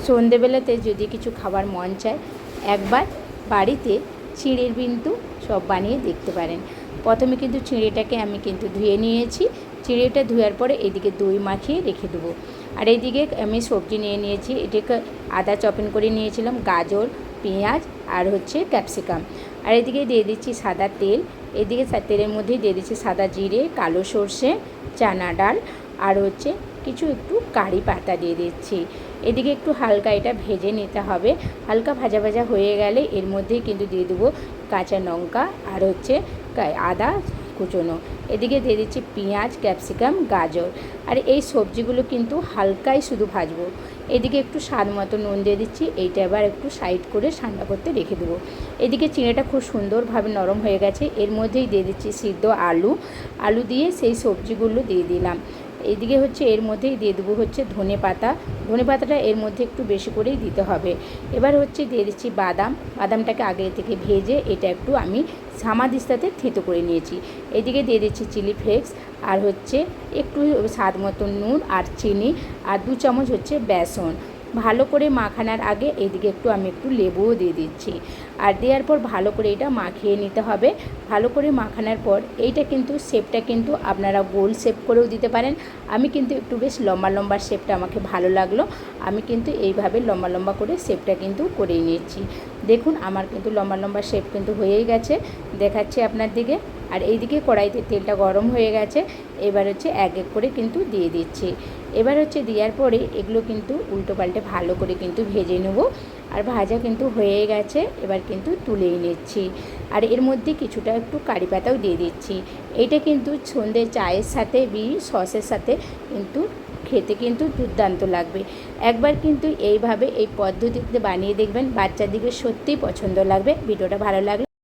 সন্ধেবেলাতে যদি কিছু খাবার মন চায় একবার বাড়িতে চিঁড়ের বিন্তু সব বানিয়ে দেখতে পারেন। প্রথমে কিন্তু চিঁড়েটাকে আমি কিন্তু ধুয়ে নিয়েছি। চিঁড়েটা ধোয়ার পরে এদিকে দই মাখিয়ে রেখে দেবো। আর এইদিকে আমি সবজি নিয়ে নিয়েছি। এটাকে আদা চপিং করে নিয়েছিলাম, গাজর, পেঁয়াজ আর ক্যাপসিকাম। আর এদিকে দিয়ে দিচ্ছি সাদা তেল। এদিকে তেলের মধ্যেই দিয়ে দিচ্ছি সাদা জিরে, কালো সর্ষে, চানা ডাল আর কিছু একটু কারি পাতা দিয়ে দিচ্ছি। এদিকে একটু হালকা এটা ভেজে নিতে হবে। হালকা ভাজা ভাজা হয়ে গেলে এর মধ্যেই কিন্তু দিয়ে দেবো কাঁচা লঙ্কা আর আদা কুচোনো। এদিকে দিয়ে দিচ্ছি পেঁয়াজ, ক্যাপসিকাম, গাজর। আর এই সবজিগুলো কিন্তু হালকাই শুধু ভাজবো। এদিকে একটু স্বাদ মতো নুন দিয়ে দিচ্ছি। এইটা এবার একটু সাইড করে ঠান্ডা করতে রেখে দেবো। এদিকে চিঁড়েটা খুব সুন্দরভাবে নরম হয়ে গেছে। এর মধ্যেই দিয়ে দিচ্ছি সিদ্ধ আলু দিয়ে সেই সবজিগুলো দিয়ে দিলাম। এইদিকে এর মধ্যেই দিয়ে দেবো ধনে পাতাটা এর মধ্যে একটু বেশি করেই দিতে হবে। এবার দিয়ে দিচ্ছি বাদামটাকে আগে থেকে ভেজে এটা একটু আমি সামাদিস্তাতে থেঁতো করে নিয়েছি। এদিকে দিয়ে দিচ্ছি চিলি ফ্লেক্স আর একটু স্বাদ মতো নুন আর চিনি আর 2 চামচ বেসন। ভালো করে মাখানোর আগে এদিকে আমি একটু লেবুও দিয়ে দিচ্ছি। আর দেওয়ার পর ভালো করে এটা মাখিয়ে নিতে হবে। ভালো করে মাখানোর পর এইটা কিন্তু শেপটা কিন্তু আপনারা গোল শেপ করেও দিতে পারেন। আমি কিন্তু একটু বেশ লম্বা লম্বা শেপটা আমাকে ভালো লাগলো। আমি কিন্তু এইভাবে লম্বা লম্বা করে শেপটা কিন্তু করেই নিয়েছি। দেখুন আমার কিন্তু লম্বা লম্বা শেপ কিন্তু হয়েই গেছে, দেখাচ্ছি আপনার দিকে। আর এইদিকে কড়াইতে তেলটা গরম হয়ে গেছে। এবার এক এক করে কিন্তু দিয়ে দিচ্ছি। এবার দেওয়ার পরে এগুলো কিন্তু উল্টো পাল্টে ভালো করে কিন্তু ভেজে নেব। আর ভাজা কিন্তু হয়ে গেছে, এবার কিন্তু তুলেই নিচ্ছি। আর এর মধ্যে কিছুটা একটু কারি পাতাও দিয়ে দিচ্ছি। এইটা কিন্তু সন্ধ্যে চায়ের সাথে সসের সাথে কিন্তু খেতে কিন্তু দুর্দান্ত লাগবে। একবার কিন্তু এইভাবে এই পদ্ধতিতে বানিয়ে দেখবেন, বাচ্চাদিকে সত্যিই পছন্দ লাগবে। ভিডিওটা ভালো লাগলে